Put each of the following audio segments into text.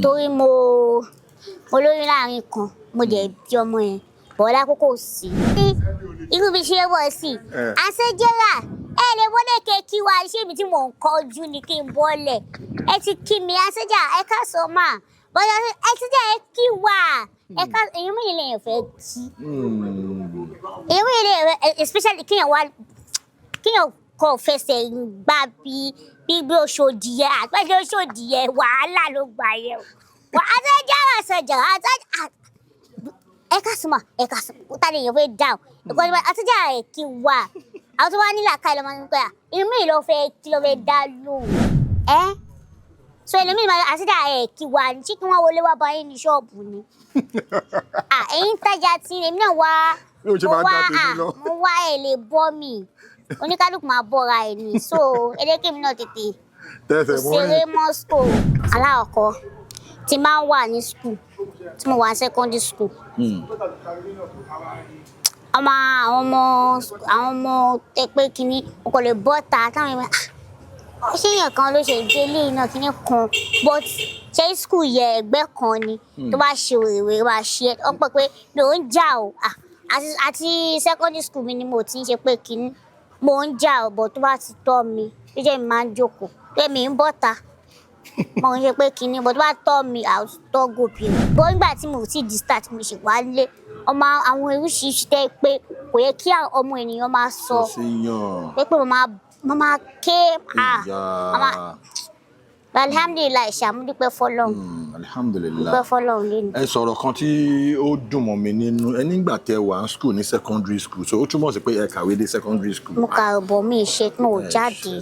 torí mo lóyún láàrin kan mo dẹ̀ bí ọmọ yẹn bọ́lá kókó sí irú bí ṣe wọ̀ sí àṣejẹ́rà ẹ lè wọlé kí wa iṣẹ́ mi tí mò ń kọjú ni kí n bọ́lẹ̀ ẹ ti kí mi àṣejá ẹ ká sọ mà bọ́lá ẹ ti jẹ́ ẹ kí wa ẹ ká èyí mi lè fẹ́ kí èyí mi lè especially kíyàn kọ fẹsẹ̀ gbá bí Òṣòdì yẹ àgbẹ̀dẹ Òṣòdì yẹ wàhálà ló gbà yẹ wà á àṣẹjà ẹ ká sọ mà ẹ ká sọ tani èèyàn fẹ́ dáhùn ẹ̀kọ́ ni àṣẹjà ẹ̀ kí wa àwọn tó wá nílà ká ìlọmọ nípa èyí mi ló fẹ́ dá lóhùn so ẹlòmíì máa àṣẹjà ẹ̀ kí wa ní kí wọ́n wọlé wá bá yín ní ṣọ́ọ̀bù ni ẹ̀yin tajà tí èmi náà mo wá ẹ̀ lè bọ́ mi oníkálùkù máa bọ́ra ẹ̀ ní so ẹlẹ́kẹ̀mí náà tètè ṣeré mọ́ school aláwọ̀kọ́ tí máa ń wà ní school tí mo wà ní secondary school àwọn ọmọ tẹ pé kínní o kò lè bọ́ ta táwọn èèyàn ṣé èèyàn kan ló ṣe délé náà kínní kan but ṣé school yẹ ẹgbẹ́ kan ni tó bá ṣe òrèwé bá ṣe ọ pé mi ò ń jà o àti secondary school mi ni mo ti ń ṣe pé kínní mo ń jà ọ̀bọ̀ tó bá ti tọ́ mi jíjẹ́ mi máa ń jókòó pé mi ń bọ́ta mo ń ṣe pé kinní bọ̀ tó bá tọ́ mi àtọ́ gòkè bó nígbà tí mo ti di start mo ṣe wá lé ọmọ àwọn oríṣiríṣi tẹ́ pé kò yẹ kí ọmọ ènìyàn máa sọ pé mo máa ké alhamdulilayi ṣàmúdúpẹ́ fọ́lọ́run alhamdulilayi dúpẹ́ fọ́lọ́run lẹ́nu. ẹ sọ̀rọ̀ kan tí ó dùn mọ́ mi nínú ẹ nígbà tẹ wà ní school ní secondary school so ó túmọ̀ sí pé ẹ kàwé dé secondary school. mo kà bọ̀ mi ṣe mo jáde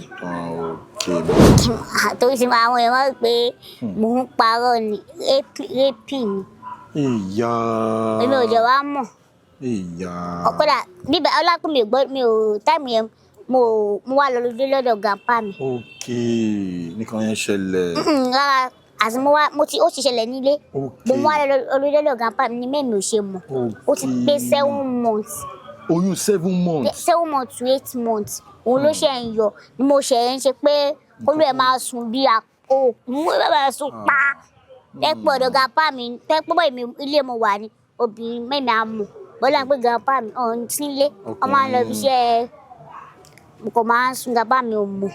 torí ti àwọn èèyàn máa ń pè mò ń parọ́ ni rẹ́pì ni èmi ò jẹ́ wá mọ̀ ọ̀kọ́dà bíbẹ̀ ọlákùn mi ò táìmù yẹn mo wá lọ lọ́dọ̀ grandpa mi. ok nìkan yẹn ṣẹlẹ̀. rárá àti ó ti ṣẹlẹ̀ nílé mo wá lọ lọ́dọ̀ grandpa mi ní mẹ́mi ò ṣe mọ̀ ó ti pé 7 months. oyún 7 months. 7 months to 8 months òun ló ṣe ń yọ ni mo ṣe ń ṣe pé olú ẹ̀ máa sùn bí òkú ẹ̀ máa sùn pa tẹ́pọ̀ ọ̀dọ̀ grandpa mi tẹ́pọ̀ èmi ilé mo wà ní obìnrin mẹ́mi á mọ̀ bọ́lá pé grandpa mi ọ̀hún sílé ọmọ máa ń lọ ibi iṣẹ́ mo kò máa ń sun grandpa mi ò mọ̀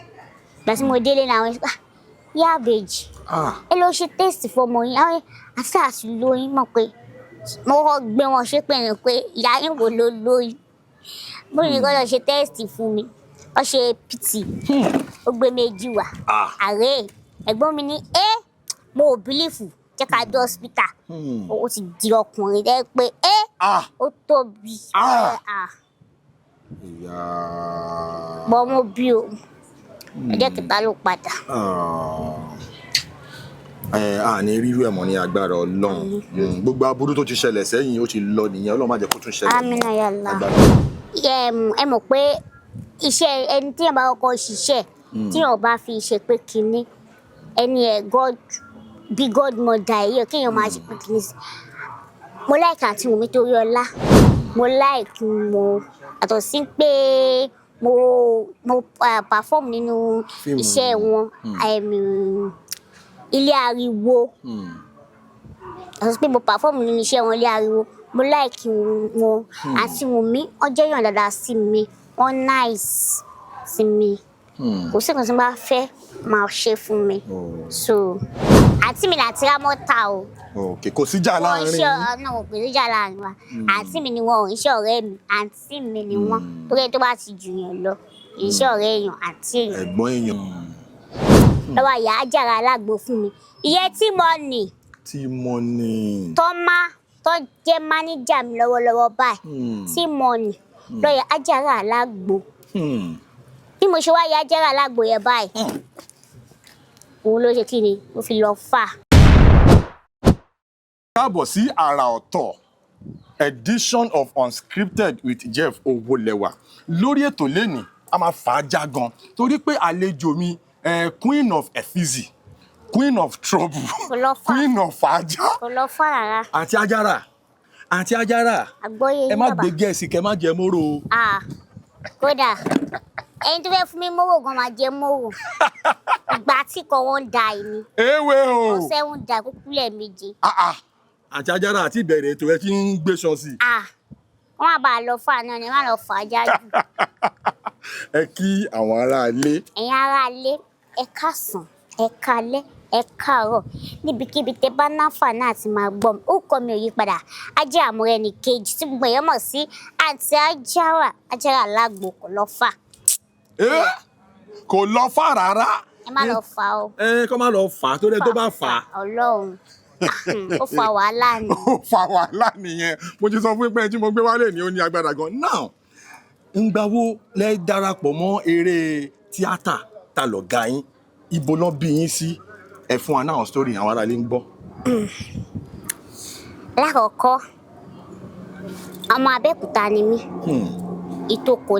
ìgbà tí mo délé náà àwọn yá àbèjì ẹ lọ ṣe test fọmọ yín àwọn àti lóyún mọ̀ pé mo kọ́ gbé wọn ṣépè ní pé ìyá yín wò ló lóyún mo ní kọ́ lọ ṣe test fún mi ó ṣe pt ó gbé méjì wá ààrẹ ẹ̀gbọ́n mi ní mo ò bílífù jẹ́ ká dé hospital ó ti di ọkùnrin dẹ́ pé ó tóbi bọ́ mo bí o ẹjẹ́ kẹta ló padà. ní rírú ẹ̀ mọ́ ní agbára Ọlọ́run gbogbo aburú tó ti ṣẹlẹ̀ sẹ́yìn ó ti lọ nìyẹn Ọlọ́run má jẹ́ kó tún ṣẹlẹ̀. amina yàlla ẹ mọ̀ pé iṣẹ́ ẹni tí yẹn bá kọ́kọ́ ṣiṣẹ́ tí yẹn bá fi ṣe pé kinní ẹni bí godmother yìí kéèyàn máa ṣe pé kinní sí mo like Aunty Wunmi Toriola mo like mo àtọ̀ sí pé mo perform nínú iṣẹ́ wọn ilé ariwo àtọ̀ sí pé mo perform nínú iṣẹ́ wọn ilé ariwo mo like wọn Aunty Wunmi ọjọ́ yàn dáadáa sí mi wọ́n nice sí mi kò sí nǹkan tí mo bá fẹ́ máa ṣe fún mi so àǹtí mi láti Ramota o. ok kò síjà láàrin wọ́n náà kò síjà láàrin wa àǹtí mi ni wọn ò iṣẹ́ ọ̀rẹ́ mi àǹtí mi ni wọ́n torí ẹni tó bá ti jù yàn lọ iṣẹ́ ọ̀rẹ́ èèyàn àǹtí èèyàn. ẹ̀gbọ́n èèyàn. lọ́wọ́ ìyá Ajara alágbo fún mi iye tí mo nì tó jẹ́ máníjà mi lọ́wọ́lọ́wọ́ báyìí tí mo nì lọ́yà Ajara alágbo bí mo ṣe wá ya Ajara alágbo yẹn báyìí òun ló ṣe kí ni mo fi lọ fà. káàbọ̀ sí àrà ọ̀tọ̀ edition of Unscripted with Jeff Owolewa lórí ètò lẹ́nìí a máa fà á já gan torí pé àlejò mi queen of efizi queen of trouble queen of ajá Aunty Ajara Aunty Ajara ẹ má gbé gẹ̀ẹ́sì kẹ má jẹ móró o. kódà ẹni tó fẹ́ fún mi mówó gan máa jẹ mówó ìgbà àti kan wọ́n da ẹni. Ewé o. Ọ̀sẹ̀ ń da kúkú lẹ́ẹ̀mejì. Àti Ajara àti ìbẹ̀rẹ̀ ètò ẹ ti ń gbé ṣan sí. Wọ́n á bá a lọ fà náà ni wọ́n á lọ fà á jáde. Ẹ kí àwọn aráalé. Ẹ̀yin aráalé, ẹ káàsán, ẹ káalẹ́, ẹ káàárọ̀. Níbikíbi tẹ́ bá náfààní àti máa gbọ́ mi. Orúkọ mi ò yí padà. Ajara Morenikeji tí gbogbo èèyàn mọ̀ sí Aunty Ajara. Ajara alágbo kò lọ fà. Kò lọ fà rárá. Ẹ má lọ fà o. Kọ́ má lọ fà á tó dé tó bá fà á. Ọlọ́run. Ó fa wàhálà ni. Ó fa wàhálà nìyẹn. Mo ti sọ fún pé tí mo gbé wálé ni ó ní agbára gan. Now, ńgbà wo lẹ darapọ̀ mọ́ eré tíátà ta lọ̀gá yín? Ibo ló bí yín sí? Ẹ fún wa náà story àwọn aráalé ń gbọ́. Lákọ̀ọ́kọ́, ọmọ Abẹ́òkúta ni mí. Ìtòkò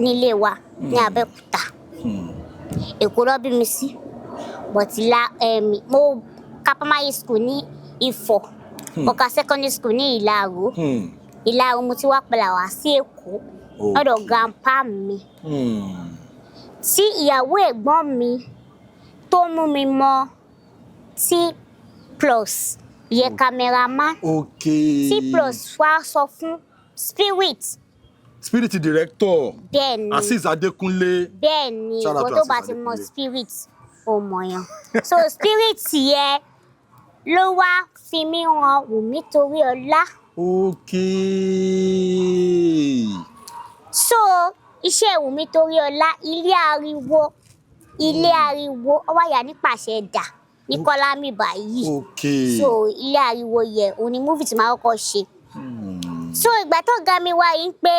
nílé wa ní Abẹ́òkúta. Èkó ló bí mi sí. But mo ka primary school ní Ifọ̀. Mo ka secondary school ní Ìlaro. Ìlaro mo ti wá padà wá sí Èkó. Lọ́dọ̀ grandpa mi. Tí ìyàwó ẹ̀gbọ́n mi tó mú mi mọ T+ yẹ cameraman. T+ wá sọ fún Spirit director. Bẹ́ẹ̀ni. Azeez Adékúnlé. Bẹ́ẹ̀ni, ìwọ tó bá ti mọ Spirit ó mọ̀ yàn. So Spirit yẹ ló wá fi mí hàn Wunmi Toriola. So iṣẹ́ Wunmi Toriola ilé ariwo ó wá yà nípasẹ̀ ẹ̀dà ní Kọ́lámì báyìí. So ilé ariwo yẹ òun ni movie tí màá kọ́kọ́ ṣe. So ìgbà tó ga mi wá yìí pé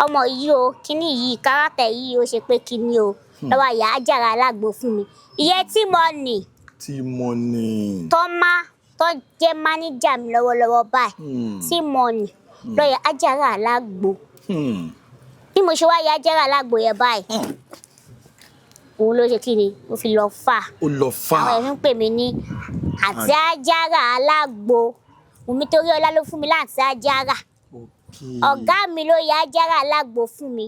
ọmọ yìí o kíní yìí kárátà yìí ó ṣe pé kíní o lọ́wọ́ ìyá Ajara alágbo fún mi. Ìyẹn T-Money. Tó jẹ́ máníjà mi lọ́wọ́lọ́wọ́ báyìí. T-Money lọ́yà Ajara alágbo. Bí mo ṣe wá ya Ajara alágbo yẹn báyìí. Òun ló ṣe kí ni ó fi lọ fà. Ó lọ fà. Àwọn ẹ̀mí ń pè mí ní Aunty Ajara alágbo. Wunmi Toriola ló fún mi láti Ajara. Ọ̀gá mi ló ya Ajara alágbo fún mi.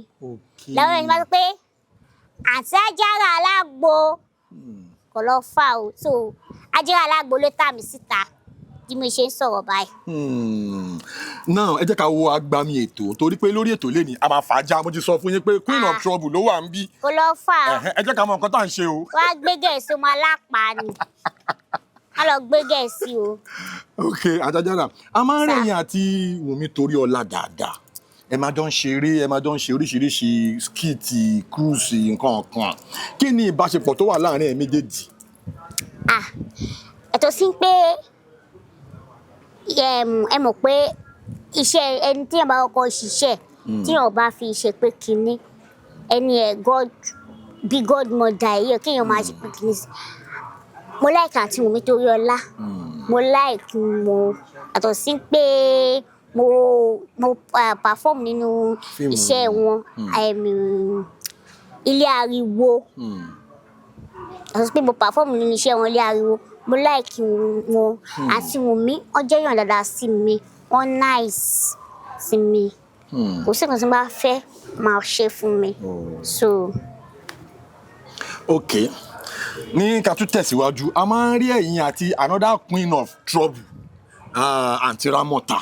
Láwọn ẹ̀mí máa sọ pé Aunty Ajara alágbo kò lọ fà o. So Ajara alágbo ló tà mí síta bí mo ṣe ń sọ̀rọ̀ báyìí. Now ẹ jẹ́ ká wo agbami ètò torí pé lórí ètò lẹ́ni a máa fàájà. Mo ti sọ fún yín pé Queen of Trouble ló wà ń bí. Kò lọ fà o. Ẹ jẹ́ ká mọ nǹkan tá à ń ṣe o. Wá gbé gẹ̀ẹ́sì ọmọ alápá ni. Wá lọ gbé gẹ̀ẹ́sì o. Aunty Ajara, a máa ń rẹ̀yìn àti Wunmi Toriola dáadáa. Ẹ máa jọ ń ṣeré, ẹ máa jọ ń ṣe oríṣiríṣi skiti, cruise, nǹkan kan. Kí ni ìbáṣepọ̀ tó wà láàárín ẹ̀ méjèèjì? Ẹ̀tọ́ sí pé ẹ mọ̀ pé iṣẹ́ ẹni tí ẹ bá kọ́kọ́ ṣiṣẹ́ tí ẹ bá fi ṣe pé kíní ẹni bí godmother yìí kí èèyàn máa ṣe pé kíní sí. Mo like àti Wunmi Toriola. Mo like mo àtọ̀ sí pé mo perform nínú iṣẹ́ wọn ilé ariwo. Àtọ̀ sí pé mo perform nínú iṣẹ́ wọn ilé ariwo. Mo like wọn àti Wunmi wọ́n jẹ́ èèyàn dáadáa sí mi. Wọ́n nice sí mi. Kò sí nǹkan tí mo bá fẹ́ máa ṣe fún mi. So. Ní ká tún tẹ̀síwájú, a máa ń rí ẹ̀yin àti another Queen of Trouble, Aunty Ramota.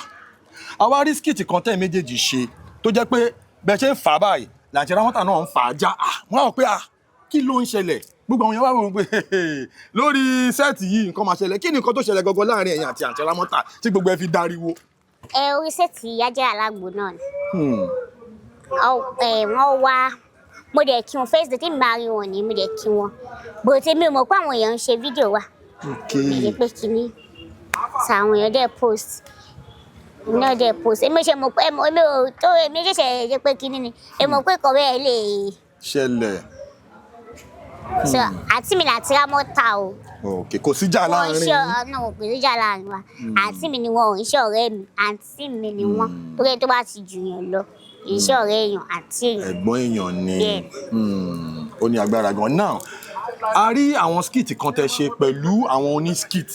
A wá rí skit kan tẹ́ méjèèjì ṣe tó jẹ́ pé bẹ́ẹ̀ ṣe ń fà báyìí Aunty Ramota náà ń fà á já. Wọ́n á rò pé kí ló ń ṣẹlẹ̀? Gbogbo àwọn èèyàn wá rò pé lórí sẹ́ẹ̀tì yìí nǹkan máa ṣẹlẹ̀. Kí ni nǹkan tó ṣẹlẹ̀ gangan láàrin ẹ̀yin àti Aunty Ramota tí gbogbo ẹ fi dáríwó? Orí sẹ́ẹ̀tì Ajara alágbo náà ni. Wọ́n wá mo dẹ̀ kí wọn first day tí mi máa rí wọn ni mo dẹ̀ kí wọn. Bó ti mi ò mọ̀ pé àwọn èèyàn ń ṣe fídíò wa. Èyí pé kíní. Àwọn èèyàn dẹ̀ post. Náà dẹ̀ post. Èmi ṣe mọ̀ pé èmi ṣẹ̀ṣẹ̀ jẹ́ pé kíní ni. Èmi mọ̀ pé kọ̀wé ẹ̀ lè ṣẹlẹ̀. So àǹtí mi Aunty Ramota o. Kò síjà láàrin yín. Kò síjà láàrin wa. Àǹtí mi ni wọn ò ń ṣe ọ̀rẹ́ mi. Àǹtí mi ni wọ́n. Torí tó bá ti jù yàn lọ. Iṣẹ́ ọ̀rẹ́ èèyàn àti èèyàn. Ẹ̀gbọ́n èèyàn ni. Ó ní agbára gan. Now, a rí àwọn skit kan tẹ́ ṣe pẹ̀lú àwọn onískit.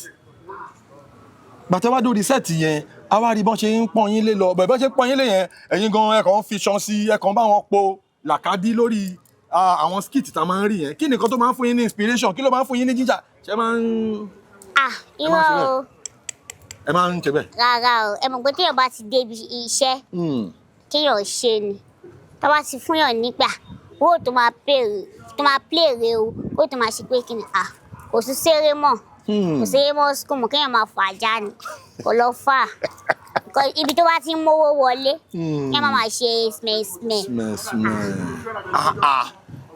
Gbàtẹ́ wá dórí sẹ́ẹ̀tì yẹn, a wá rí bọ́n ṣe ń pọ́n yín lé lọ. Bẹ̀bẹ̀ ṣe pọ́n yín lé yẹn, ẹ̀yin gan ẹ kàn ń fi ṣan sí, ẹ kàn bá wọn po làkàdí lórí àwọn skit tá máa ń rí yẹn kí nìkan tó máa ń fún yín ní inspiration kí ló máa ń fún yín ní ginger ṣe máa ń. Irọ́ o. Ẹ máa ń ṣe bẹ́ẹ̀. Rárá o ẹ mọ̀ pé téèyàn bá ti débi iṣẹ́ kéèyàn ṣe ni tó bá ti fún yàn nígbà owó tó máa play rè o owó tó máa ṣe pé kí ni kò sí ṣeré mọ́ kò sí eré mọ́ school mọ́ kéèyàn máa fà já ni kò lọ fà ibi tó bá ti ń mówó wọlé kéèyàn máa ṣe smell.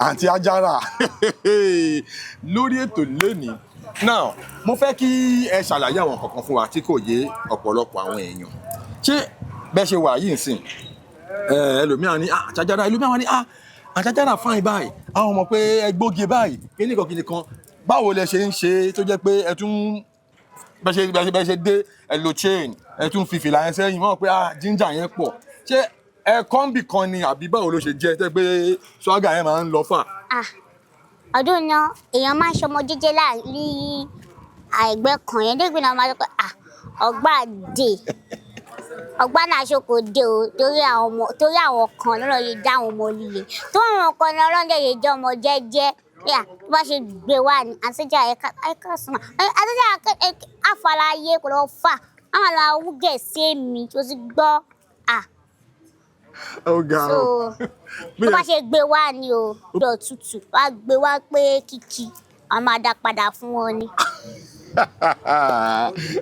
Aunty Ajara lórí ètò lónìí now mo fẹ́ kí ẹ ṣàlàyé àwọn kankan fún wa tí kò yé ọ̀pọ̀lọpọ̀ àwọn èèyàn ṣé bẹ́ẹ̀ ṣe wà yìí nsìn ẹlòmíràn ní Aunty Ajara ẹlòmíràn ní Aunty Ajara fine báyìí àwọn ọmọ pé ẹ gbóge báyìí kíní kan báwo lẹ ṣe ń ṣe tó jẹ́ pé ẹ tún bẹ́ẹ̀ ṣe dé ẹ lo chain ẹ tún fi fìlà yẹn sẹ́yìn wọ́n pé ginger yẹn pọ̀ ṣé ẹ kọ́ńbì kan ni àbí báwo ló ṣe jẹ́ tẹ́ pé swagger yẹn máa ń lọ fà. Ọdún náà èèyàn máa ń ṣọmọ jẹ́jẹ́ láàrin àìgbẹ́ kan yẹn dégbé náà máa sọ pé ọgbà náà ṣoko dé o torí àwọn kan lọ́nà lè dá àwọn ọmọ líle tó àwọn kan ní ọlọ́dẹ lè jẹ́ ọmọ jẹ́jẹ́ tó bá ṣe gbé wá ní àtijọ́ ẹ̀ka sùn àtijọ́ àfàlàyé kò lọ fà àwọn àlọ́ awúgẹ̀ sí èmi tó ti gbọ́ tó bá ṣe gbé wá ni o lọ tutù wá gbé wá pé kìkì àwọn máa dá padà fún wọn ni.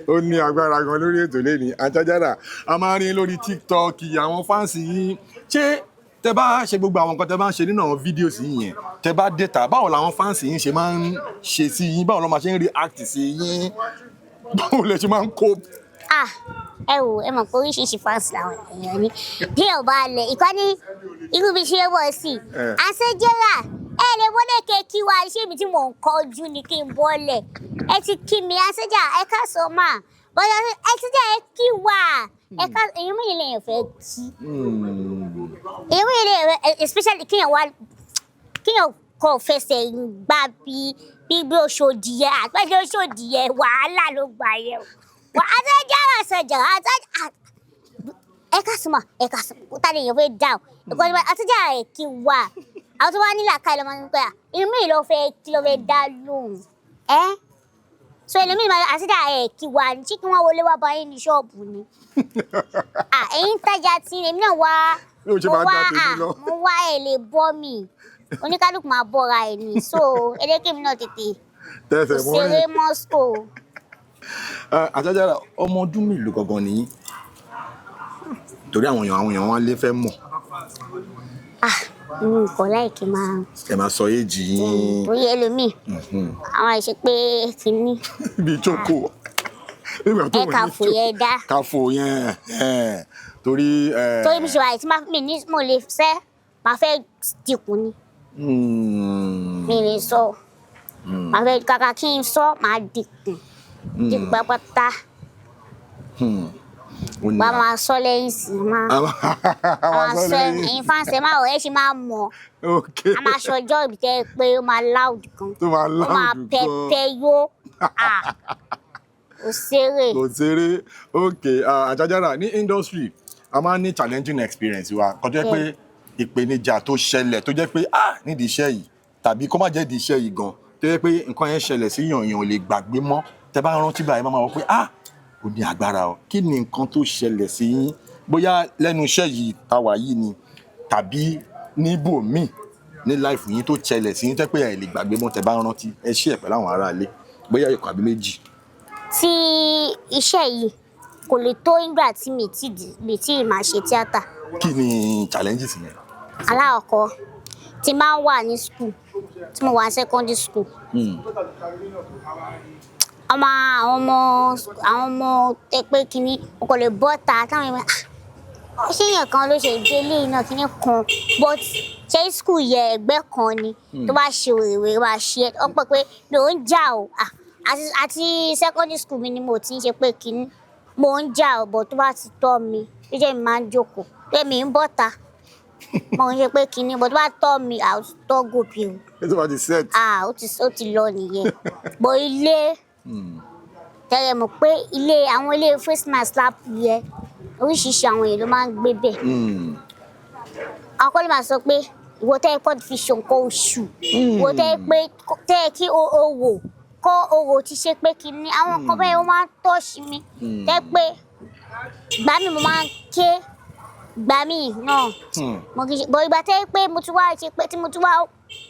Ó ní agbára gan lórí ètò lẹ́ni Aunty Ajara a máa rí lórí TikTok àwọn fáǹsì yín ṣé tẹ bá ṣe gbogbo àwọn nǹkan tẹ bá ń ṣe nínú àwọn fídíò sí yẹn tẹ bá data báwo làwọn fáǹsì yín ṣe máa ń ṣe sí yín báwo ló máa ṣe ń react sí yín báwo lẹ ṣe máa ń cope. Ẹ wò ẹ mọ̀ pé oríṣiríṣi fáǹsì làwọn èèyàn ní bí ò bá lẹ̀ ìkọ́ni irú bí ṣe wọ̀ sí Aunty Ajara ẹ lè wọlé kí wa ṣé ibi tí mò ń kọjú ni kí n bọ́lẹ̀ ẹ ti kí mi Aunty Ajara ẹ ká sọ mà bọ́lá ẹ ti jẹ́ ẹ kí wa ẹ ká èyí mú ilé yẹn fẹ́ kí èyí mú ilé yẹn especially kíyàn kọ fẹsẹ̀ gbá bí Òṣòdì yẹ àgbẹ̀dẹ Òṣòdì yẹ wàhálà ló gbà yẹ Aunty Ajara sọjà ẹ ká sọ mà ẹ ká sọ tá lè yẹn fẹ́ dáhùn ìkọ́ni Aunty Ajara ẹ kí wa àwọn tó wá nílà ká ẹ lọ máa ń pẹ́ irú mi ló fẹ́ dá lóhùn so ẹlòmíì máa Aunty Ajara kí wà ní kí wọ́n wọlé wá bá yín ní ṣọ́ọ̀bù ni ẹ̀yin tajà tí èmi náà mo wá ẹ̀ lè bọ́ mi oníkálùkù máa bọ́ra ẹ̀ ní so ẹlẹ́kẹ̀mí náà tètè ṣeré Moscow. Aunty Ajara ọmọ ọdún mélòó gangan nìyí torí àwọn èèyàn wọn lè fẹ́ mọ̀. Nǹkan láìkí máa. Ẹ máa sọ èjì yín. Bóyá ẹlòmíì àwọn àìṣe pé kìíní. Bí jókòó. Ẹ kàfò yẹn dá. Kàfò yẹn torí. Torí bí ṣe wà tí mo lè fẹ́ máa fẹ́ dìkù ni. Mi lè sọ máa fẹ́ kàkà kí n sọ máa dìkù pátá. Bá máa sọ lẹ́yìn sí máa sọ ẹ̀yin fáǹsì máa wọ̀ ẹ́ ṣe máa mọ̀ a máa ṣọjọ́ ibi tẹ́ pé ó máa loud gan ó máa pẹpẹ yó kò ṣeré. Aunty Ajara ní industry a máa ń ní challenging experience wa kò jẹ́ pé ìpèníjà tó ṣẹlẹ̀ tó jẹ́ pé nídìí iṣẹ́ yìí tàbí kó má jẹ́ ìdí iṣẹ́ yìí gan tó jẹ́ pé nǹkan yẹn ṣẹlẹ̀ sí yàn ò lè gbàgbé mọ́ tẹ́ bá rántí báyìí máa wọ pé ó ní agbára o kí ni nǹkan tó ṣẹlẹ̀ sí yín bóyá lẹ́nu iṣẹ́ yìí táwa yìí ni tàbí níbòmíì ní láìfù yín tó ṣẹlẹ̀ sí yín tẹ́ pé ẹ lè gbàgbé mọ́ tẹ́ bá rántí ẹ ṣí ẹ̀ pẹ̀lú àwọn aráalé bóyá ìkan àbí méjì. Tí iṣẹ́ yìí kò lè tó ìgbà tí mi tí máa ṣe tíátà. Kí ni challenges yẹn? Alákọ̀ọ́kọ́ tí máa ń wà ní school tí mo wà ní secondary school. Àwọn ọmọ tẹ pé kínní o kò lè bọ́ ta táwọn èèyàn ṣé èèyàn kan ló ṣe ìdílé náà kínní kan but ṣe school yẹ ẹgbẹ́ kan ni tó bá ṣe òrèwé bá ṣe ọ pé mi ò ń jà o àti secondary school mi ni mo ti ń ṣe pé kínní mo ń jà o but tó bá ti tọ́ mi ó jẹ́ mi máa ń jókòó pé mi ń bọ́ ta mo ń ṣe pé kínní but tó bá tọ́ mi àtọ́ gòpì o. Ó ti wá ti set. Ó ti lọ nìyẹn bọ̀ ilé tẹ́lẹ̀ mọ̀ pé àwọn ilé face mask slap yẹ oríṣiríṣi àwọn èèyàn ló máa ń gbé bẹ̀. Àwọn kọ́lé máa sọ pé ìwọ tẹ́ kọ́ fi ṣe nǹkan oṣù ìwọ tẹ́ kí owó kọ́ owó ti ṣe pé kíní àwọn nǹkan bẹ́ẹ̀ ó máa ń tọ́ṣì mi tẹ́ pé gbà mí mo máa ń ké gbà mí náà mo kì í ṣe bọ̀ ìgbà tẹ́ pé mo ti wá ṣe pé tí mo ti wá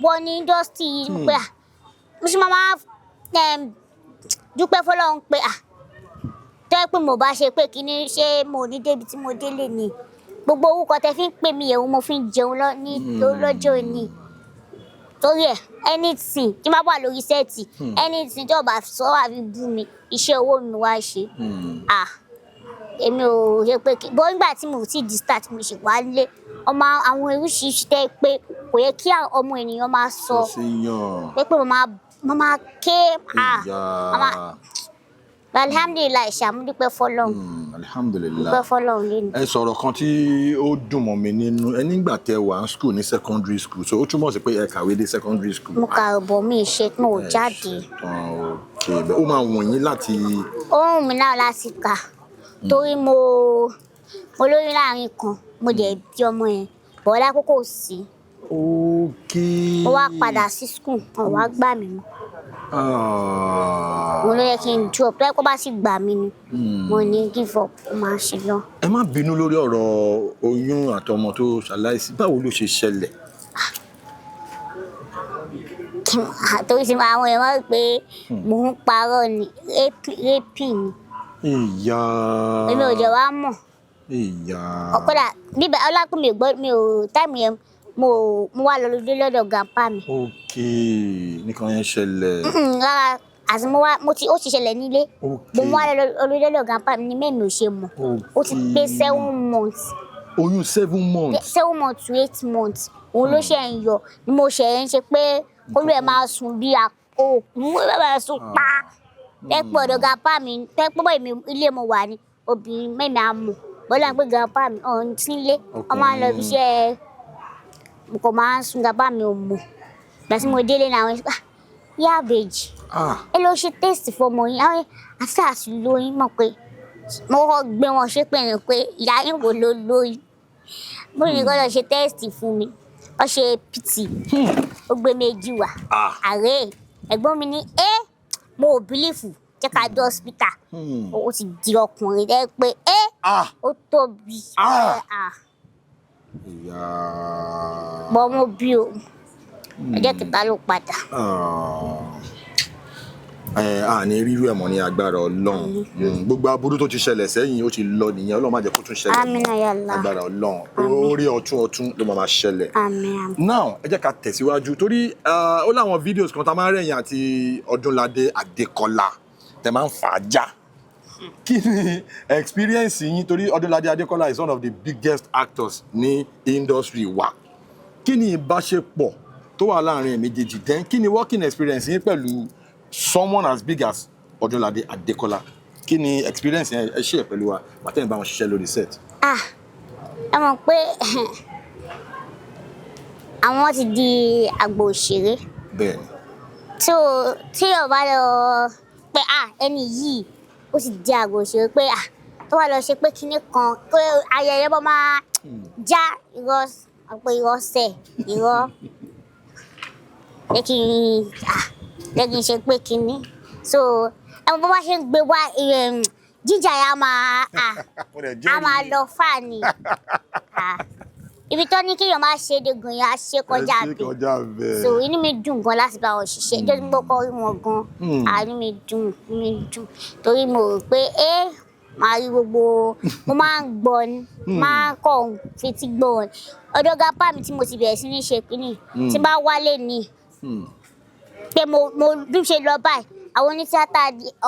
wọ ní industry yìí pé mo sì máa dúpẹ́ fọlọ́run pé tẹ́ pé mo bá ṣe pé kíní ṣé mo ní débi tí mo délé ni gbogbo orúkọ tẹ́ fi ń pè mí yẹn mo fi ń jẹun lọ́jọ́ òní torí ẹ̀ anything tí máa wà lórí sẹ́ẹ̀tì anything tí ọba sọ àbí bú mi iṣẹ́ owó mi wá ṣe èmi ò ṣe pé bó nígbà tí mo ti di start mo ṣe wá lé ọmọ àwọn oríṣiríṣi tẹ́ pé kò yẹ kí ọmọ ènìyàn máa sọ pé mo máa ké alhamdulilayi ṣàmúdúpẹ́ fọ́lọ́run alhamdulilayi dúpẹ́ fọ́lọ́run lẹ́nu. ẹ sọ̀rọ̀ kan tí ó dùn mọ́ mi nínú ẹ nígbà tẹ́ wà ní school ní secondary school so ó túmọ̀ sí pé ẹ kàwé dé secondary school. mo kà bọ̀ mí ṣe mo jáde. ó máa wọ̀n yín láti. ó wù mí náà láti kà torí mo lóyún láàrin kan mo dẹ̀ bí ọmọ yẹn bọ́lá kókó sí. mo wá padà sí school wọn wá gbà mí mọ́. mo ló yẹ kí n drop tó yẹ kó bá sì gbà mí ni mo ní give up ó máa ṣe lọ. ẹ má bínú lórí ọ̀rọ̀ oyún àtọmọ tó ṣaláìsí báwo ló ṣe ṣẹlẹ̀. torí ti àwọn èèyàn wọ́n pé mò ń parọ́ ni rape ni. ìyá. èmi ò jẹ́ wá mọ̀. ìyá. ọ̀kọ́dà bíbẹ̀ ọlákùn mi ò táìmù yẹn mo wá lọ lóde lọ́dọ̀ grandpa mi. ok nìkan yẹn ṣẹlẹ̀. rárá àti ó ti ṣẹlẹ̀ nílé mo wá lọ lóde lọ́dọ̀ grandpa mi ní mẹ́mi ò ṣe mọ̀ ó ti pé 7 months. oyún 7 months. 7 months to 8 months òun ló ṣe ń yọ ni mo ṣe ń ṣe pé olú ẹ̀ máa sùn bí òkú ẹ̀ máa sùn pa tẹ́pọ̀ ọ̀dọ̀ grandpa mi tẹ́pọ̀ bọ́ ilé mo wà ní obìnrin mẹ́mi á mọ̀ bọ́lá pé grandpa mi ọ̀hún sílé ọmọ máa ń lọ ibi iṣẹ́ mo kò máa ń sùn grandpa mi ò mọ̀ ìgbà tí mo délé náà àwọn yá àbèjì ẹ lọ ṣe test fọmọ yín àwọn àti àṣìlóyún mọ̀ pé mo kọ́ gbé wọn ṣépè ní pé ìyá yín wò ló lóyún mo ní kó lọ ṣe test fún mi ó ṣe pt ó gbé méjì wá ààrẹ ẹ̀gbọ́n mi ní mo ò bílífù jẹ́ ká dé hospital ó ti di ọkùnrin dẹ́ pé ó tóbi bọ́ mo bí o ẹjẹ́ kẹta ló padà. ní rírú ẹ̀ mọ́ ní agbára Ọlọ́run gbogbo aburú tó ti ṣẹlẹ̀ sẹ́yìn ó ti lọ nìyẹn Ọlọ́run má jẹ́ kó tún ṣẹlẹ̀ agbára Ọlọ́run orí ọ̀tún ló máa ṣẹlẹ̀. now ẹ jẹ́ ká tẹ̀síwájú torí ó láwọn videos kan tá a máa ń rẹ̀yìn àti Ọdúnládé Adékọ́lá tẹ máa ń fà á já kí ni experience yín torí Ọdúnládé Adékọ́lá is one of the biggest actors ní industry wa kí ni ìbáṣepọ̀ tó wà láàrin méjèèjì then kí ni working experience yín pẹ̀lú someone as big as Ọdúnládé Adékọ́lá kí ni experience yẹn ẹ share pẹ̀lú wa bàtẹ́yìn bá wọn ṣiṣẹ́ lórí set. ẹ mọ̀ pé àwọn ti di àgbà òṣèré. bẹ́ẹ̀ni. tí o bá lọ pé ẹni yìí ó sì di àgbà òṣèré pé tó wà lọ ṣe pé kinní kan pé ayẹyẹ bọ́ máa já ìrọsẹ̀ irọ́ jẹ́ kí n ṣe pé kinní so ẹ̀wọ̀n bó bá ṣe ń gbé wá jíjà yà máa lọ fà ní ibi tó ní kéèyàn máa ṣe dégun yẹn á ṣe kọjá bẹ́ẹ̀ so inú mi dùn gan láti bá wọn ṣiṣẹ́ jẹ́ tí mo kọ́ rí wọn gan inú mi dùn torí mo rò pé máa rí gbogbo mo máa ń gbọ́ ni máa ń kọ́ fetí gbọ́ ni ọ̀dọ̀ grandpa mi tí mo ti bẹ̀rẹ̀ sí ní ṣe kínní tí bá wálé ni pé mo bí ṣe lọ báyìí àwọn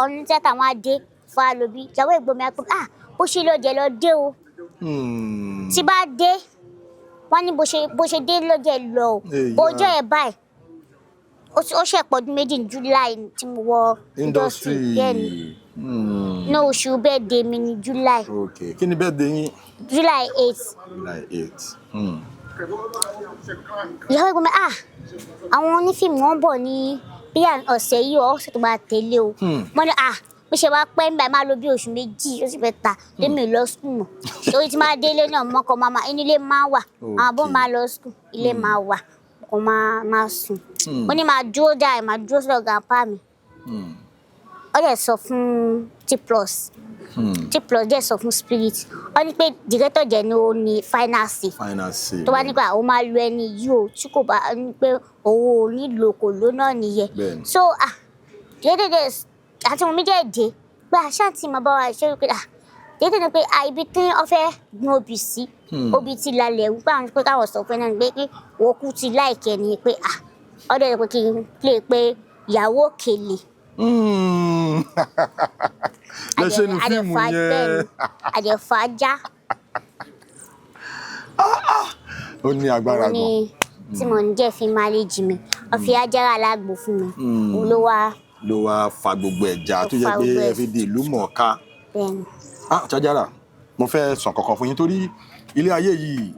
onítìátà wọn á dé fún àlòbí ìyàwó ẹ̀gbọ́n mi á pè bó ṣe lọ jẹ lọ dé o tí bá dé wọn ní bó ṣe dé ló jẹ lọ o bójú ẹ báyìí ó ṣẹ̀pọ̀ ọdún méjì ní July tí mo wọ industry bẹ́ẹ̀ ni ní oṣù birthday mi ní July. okay kí ni birthday yín. July 8. July 8. ìyàwó ẹ̀gbọ́n mi àwọn onífíìmù wọn bọ̀ ní bí ọ̀sẹ̀ yìí ọ̀sẹ̀ tó bá tẹ̀lé o mo ní bó ṣe wá pẹ́ nígbà máa lò bí oṣù méjì oṣù mẹ́ta lémi lọ school mọ́ torí tí máa délé náà mọ́kọ máa inú ilé máa wà àwọn àbọ̀ máa lọ school ilé máa wà kò máa sùn ó ní máa dúró dáa máa dúró sọ́dọ̀ grandpa mi ó dẹ̀ sọ fún T+ dẹ̀ sọ fún Spirit ó ní pé director jẹ́ ní ó ní final say tó bá nípa àwọn máa lo ẹni yìí o tí kò bá ní pé owó nílò kò ló náà nìyẹn so déédéé àti mo méjèèjì pé àṣàǹtì máa bá wa ṣe pé déédéé ni pé ibi tí wọ́n fẹ́ gbin obì sí obì ti lálẹ́ wípé àwọn pé káwọn sọ pé náà ni pé wọ́n kú ti láìkẹ́ ni pé ọ̀dọ̀ rẹ̀ pé kí n lè pé ìyàwó òkèlè. lẹ́sẹ̀ ní fíìmù yẹn àjẹfàájá. ó ní agbára gan. tí mo ń jẹ́ fi máléjì mi wọ́n fi Ajara alágbó fún mi ló wá fa gbogbo ẹja tó yẹ pé ẹ fi di ìlú mọ̀ọ́ká. Ajara mo fẹ́ sọ kankan fún yín torí ilé ayé yìí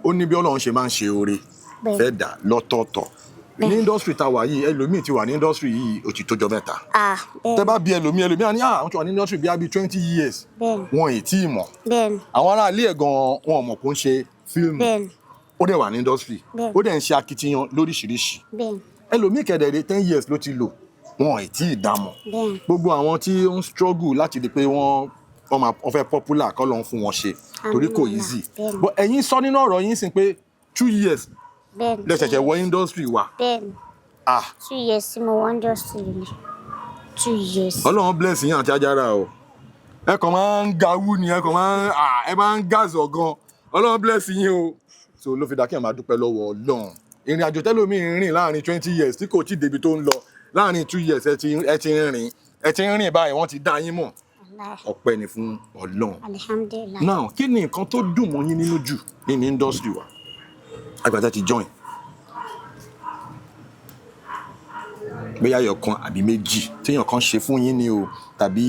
ó ní bí Ọlọ́run ṣe máa ń ṣe oore fẹ́ dà lọ́tọ̀ọ̀tọ̀ ní industry tá wà yìí ẹlòmíì ti wà ní industry yìí ó ti tó jọ mẹ́ta tẹ́ bá bí ẹlòmíì àní àwọn tó wà ní industry bí 20 years wọn ì tí ì mọ̀ àwọn ará ilé ẹ̀ gan wọn ò mọ̀ kó ń ṣe fíìmù ó dẹ̀ wà ní industry ó dẹ̀ ń ṣe akitiyan lóríṣiríṣi ẹlòmíì kẹ̀dẹ̀rẹ̀ 10 years ló ti lò wọn ì tí ì dámọ̀ gbogbo àwọn tí ó ń struggle láti di pé wọ́n fẹ́ popular kọ́ ló ń fún wọn ṣe torí kò easy but ẹ̀yin sọ nínú ọ̀rọ̀ yín sìn pé 2 years lẹ́sẹ̀ṣẹ̀ wọ industry wa. 2 years tí mo wọ industry ni 2 years. Ọlọ́run bless yín àti Ajara o ẹ kàn máa ń gawú ni ẹ máa ń gàzọ̀ gan Ọlọ́run bless yín o so ló fi dá kí ẹ máa dúpẹ́ lọ́wọ́ Ọlọ́run ìrìn àjò tẹ́lómi rìn láàrin 20 years tí kò tí débi tó ń lọ láàrin 2 years ẹ ti ń rìn báyìí wọ́n ti dá yín mọ̀ ọpẹ́ ni fún Ọlọ́run. Alhamdulillah. Now kí ni nǹkan tó dùn mọ́ yín nínú jù nínú industry wa àgbàtà ti join bóyá ẹyọkan àbí méjì téèyàn kan ṣe fún yín ni o tàbí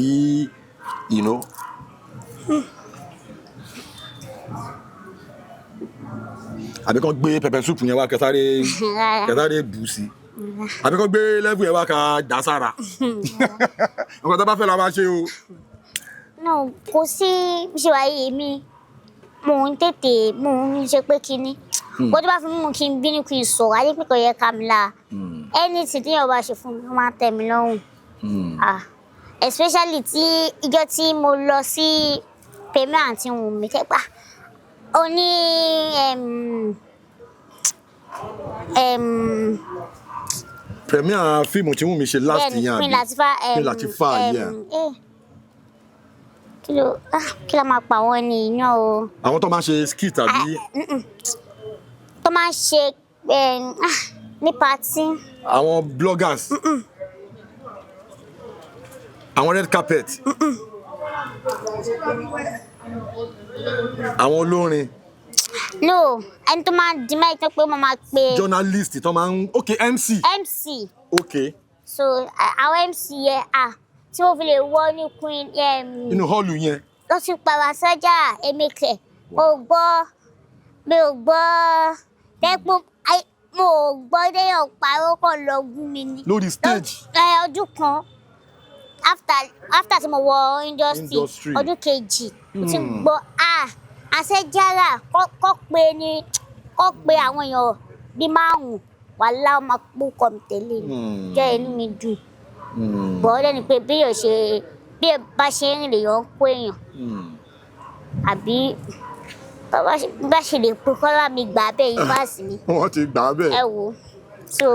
àbí kan gbé pepper soup yẹn wá kẹsàrè bù sí àbí kan gbé level yẹn wá ká dà sára nǹkan tó bá fẹ́ la máa ṣe o. no kò sí ṣe wáyé mi mo ń ṣe pé kinní bó tó bá fi mú kí n bínú kí n sọ̀rọ̀ ayé pé kò yẹ ká mi la anything tí yóò bá ṣe fún mi ó máa ń tẹ́ mi lọ́rùn especially tí ìjọ tí mo lọ sí payment àti Wunmi kẹ́pà ó ní premier fíìmù tí Wunmi ṣe last year Queen Latifah kí ló máa pa àwọn ènìyàn o. àwọn tó máa ń ṣe skit àbí. tó máa ń ṣe ní party. àwọn bloggers. àwọn red carpet. àwọn olórin. no ẹni tó máa ń di mic tó pé mo máa pe. journalist tó máa ń MC. ok. so àwọn MC yẹn tí mo fi lè wọ ní Queen. inú họ́ọ̀lù yẹn. lọ sí pàwọ́sọ́jà emeke mi ò gbọ́ dẹ́pọ̀ mo ò gbọ́ déyàn parọ́ kàn lọ gún mi ní. lórí stage. ọdún kan after tí mo wọ industry ọdún kejì mo ti gbọ́ àṣẹjára kọ́ pé àwọn èèyàn bíi 5 wà láwọn máa pọ̀ kọ́ mi tẹ́lẹ̀ jẹ́ inú mi dùn bọ́ lẹ́nu pé bí ẹ bá ṣe ń rìn lèèyàn ń kó èèyàn àbí bá ṣe lè pé kọ́lá mi gbà bẹ́ẹ̀ yín bá sí mi. wọ́n ti gbà bẹ́ẹ̀. ẹ wo so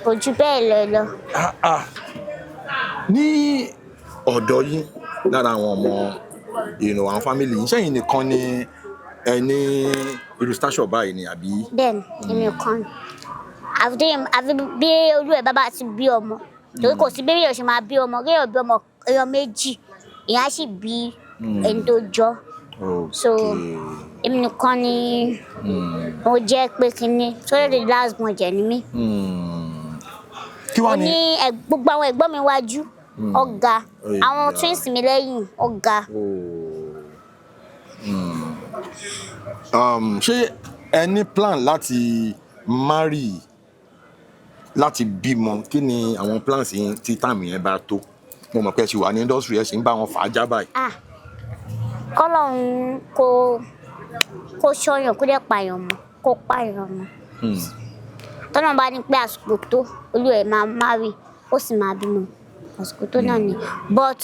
kò ju bẹ́ẹ̀ lọ. ní ọ̀dọ̀ yín lára àwọn ọmọ àwọn fámìlì yín sẹ́yìn nìkan ni ẹ ní irú station báyìí ni àbí. bẹ́ẹ̀ni èmi kan àfi bí olú ẹ̀ bàbá ti bí ọmọ torí kò sí bí èèyàn ṣe máa bí ọmọ kéèyàn bí ọmọ èèyàn méjì èèyàn á sì bí ẹni tó jọ so èmi nìkan ni mo jẹ́ pé kínní sórí the last born jẹ́ ni mí. kí wàá ní gbogbo àwọn ẹ̀gbọ́n mi wájú ọ̀gá àwọn twins mi lẹ́yìn ọ̀gá. ṣé ẹ ní plan láti marry láti bímọ kí ni àwọn plans yín tí time yẹn bá tó mo mọ̀ pé ṣì wà ní industry ẹ ṣì ń bá wọn fà á já báyìí. kọ́lọ́run kó ṣọ́yàn kó dẹ̀ pààyàn mọ́ kó pààyàn mọ́. tọ́nà bá ní pé àsìkò tó olú ẹ̀ máa marry ó sì máa bímọ àsìkò tó náà ni but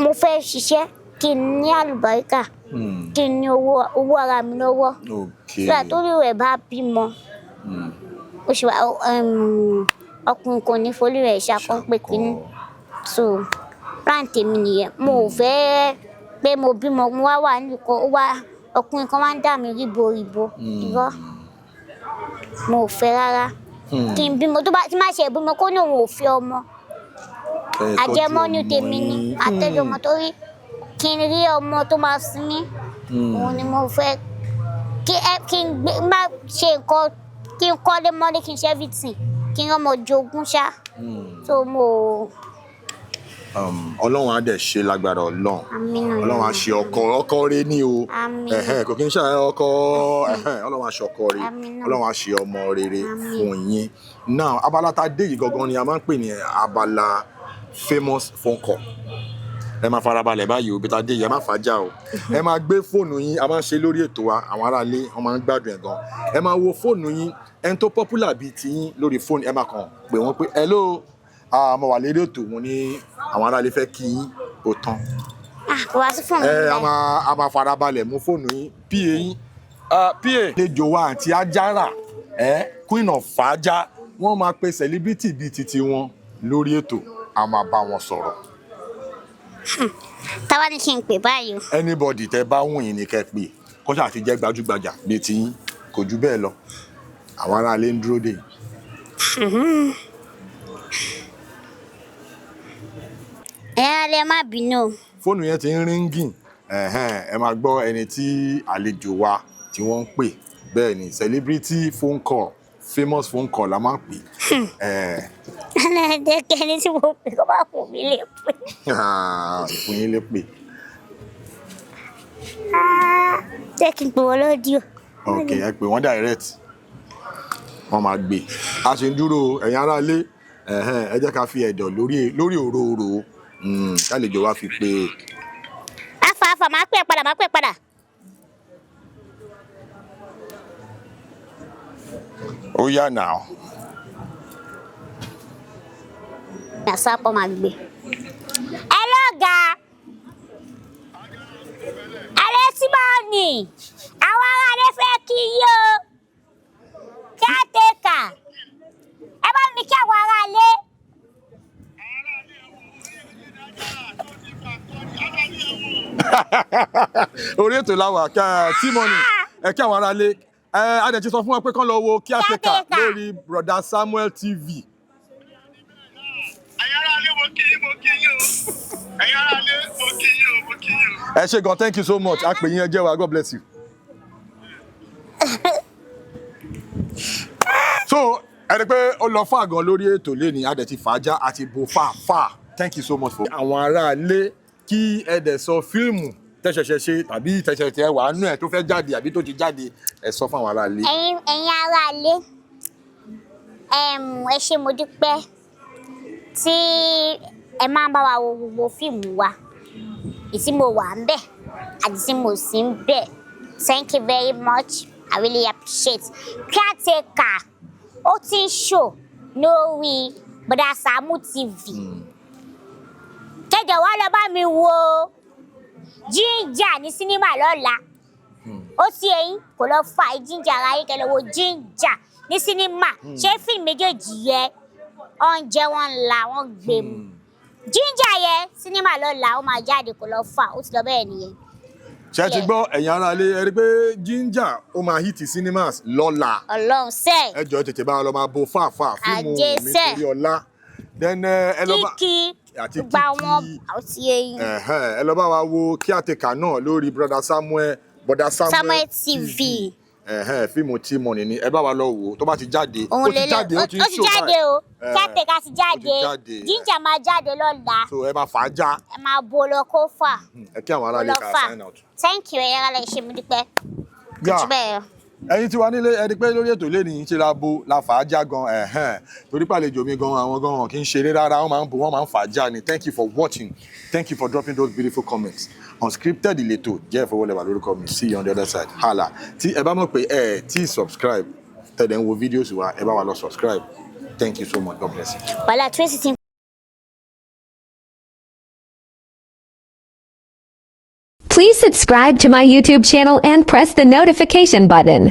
mo fẹ́ ṣiṣẹ́ kí n ní àlùbáríkà kí n ní owó ara mi lọ́wọ́ síra torí rẹ̀ bá bímọ ó ṣe wà ọkùnrin kò ní forí rẹ̀ ṣàkóso pé kínní so plan tèmi nìyẹn mo ò fẹ́ pé mo bímọ mo wà nìkan ó wá ọkùnrin kan wá ń dà mí ríbo irọ́ mo ò fẹ́ rárá kí n bímọ tó bá ti má ṣe bímọ kó ní òun ò fẹ́ ọmọ àjẹmọ́nú tèmi ni àtẹ́jọ́ ọmọ torí kí n rí ọmọ tó máa sinmi òun ni mo fẹ́ kí n má ṣe nǹkan kí n kọ́lé mọ́lé kí n ṣe everything kí n ọmọ jogún ṣá so mo. Ọlọ́run á dẹ̀ ṣe lágbára Ọlọ́run Ọlọ́run á ṣe ọkọ rẹ ní o kò kí n ṣe ọkọ Ọlọ́run á ṣe ọkọ rẹ Ọlọ́run á ṣe ọmọ rere fún yín now abala tá a dé yìí gangan ni a máa ń pè ní abala famous phone call ẹ máa farabalẹ̀ báyìí o bí tá a dé yìí ẹ má fàájà o ẹ máa gbé fóònù yín a máa ń ṣe lórí ètò wa àwọn aráalé wọn máa ń gbádùn ẹ̀ gan ẹ máa wo fóònù yín ẹni tó popular bíi tiyín lórí fóònù ẹ máa kàn pè wọ́n pé hello mo wà lédè ètò mo ní àwọn aráalé fẹ́ kí yín ó tán kò wá sí fóònù yín a máa farabalẹ̀ mú fóònù yín pa yín pa lẹ́jọ́ wa Aunty Ajara queen of fàájà wọ́n máa pe celebrity bíi titi wọn lórí ètò a máa bá wọn sọ̀rọ̀. táwa ní kí n pè báyìí o. anybody tẹ bá wùn yín ni kẹ́ pè kó ṣáà ti jẹ́ gbajúgbajà bíi tiyín kò jù bẹ́ẹ̀ lọ àwọn aráalé ń dúró dè yín. alẹ́ má bínú. fóònù yẹn ti ń ríngìn ẹ máa gbọ́ ẹni tí àlejò wa tí wọ́n ń pè bẹ́ẹ̀ ni celebrity phone call famous phone call la máa ń pè. ẹnìdẹ́kẹ́ ni tí mo pè kó bá fún mi lè pè. fún yín lè pè. jẹ́ kí n pè wọ́n lọ́díò. ok ẹ pè wọ́n direct wọ́n máa gbé a ṣe ń dúró ẹ̀yin aráalé ẹ jẹ́ ká fi ẹ̀dọ̀ lórí òróró kálejò wa fi pé. afa máa pè padà. ó yá now. àsápọ̀ máa gbé. ẹ lọ́gà alẹ́ tí máa nì àwọn aráalé fẹ́ kí yí o kí á tẹ̀ka ẹ bá mi kí àwọn aráalé. orí ètò làwà T-Money ẹ kí àwọn aráalé a dẹ̀ ti sọ fún wọn pé kán lọ wo kíátẹ́kà lórí broda Samuel TV. ẹ ṣé gan thank you so much a pè yín ẹ jẹ́ wa God bless you. so ẹ rí i pé ó lọ fà gan lórí ètò lẹ́ni a dẹ̀ ti fàájà àti bò fà thank you so much for. àwọn aráalé kí ẹ dẹ̀ sọ fíìmù tẹ́ṣẹ̀ṣẹ̀ ṣe tàbí tẹ́ṣẹ̀ṣẹ̀ wà nú ẹ̀ tó fẹ́ jáde àbí tó ti jáde ẹ sọ fún àwọn aráalé. ẹ̀yin aráalé ẹ ṣé mo dúpẹ́ tí ẹ máa ń bá wa wo gbogbo fíìmù wa ìtí mo wà ń bẹ̀ àti tí mo sì ń bẹ̀ thank you very much I really appreciate. Caretaker ó ti ń show lórí broda Samu TV kẹjọ wá lọ bá mi wo Ginger ní sinimá lọ́la ó ti ẹ̀yin kò lọ fa Ginger ara yín kẹlẹ́ wo Ginger ní sinimá ṣé fíìmù méjèèjì yẹ oúnjẹ wọn là wọn gbé mu Ginger yẹ sinimá lọ́la ó máa jáde kò lọ fa ó ti lọ bẹ́ẹ̀ nìyẹn. ṣé ti gbọ́ ẹ̀yin aráalé ẹ rí pé Ginger ó máa hit cinemas lọ́la. Ọlọ́run sẹ́. ẹ jọ̀ọ́ tètè bá lọ máa bo fàáfàá fíìmù Wunmi Toriola then ẹ lọ bá àti gba wọn àti ẹyin. ẹ lọ bá wa wo kíátẹ́kà náà lórí broda Samuel TV. fíìmù T-Money ni ẹ bá wa lọ wò tó bá ti jáde ó ti jáde o kíátẹ́kà ti jáde Ginger máa jáde lọ́la so ẹ máa fà á já ẹ máa bo lọ kó fà ẹ kí àwọn aráàlú ká sign out. thank you ẹ̀yà ara lè ṣe mí dúpẹ́. ẹ̀yin tí wà nílé ẹni pé lórí ètò lé ní ṣe la bo la fà á já gan torí pàlejò mi gan àwọn gan kì í ṣeré rárá wọ́n máa ń fà á já ni. Thank you for watching, thank you for dropping those beautiful comments. Unscripted ìletò Jeff Owolewa lórúkọ mi, see you on the other side. Hala tí ẹ bá mọ̀ pé tí subscribe tẹ̀lé ń wo videos wa ẹ bá wa lọ subscribe. Thank you so much, God bless you. wàhálà Tracy. Please subscribe to my YouTube channel and press the notification button.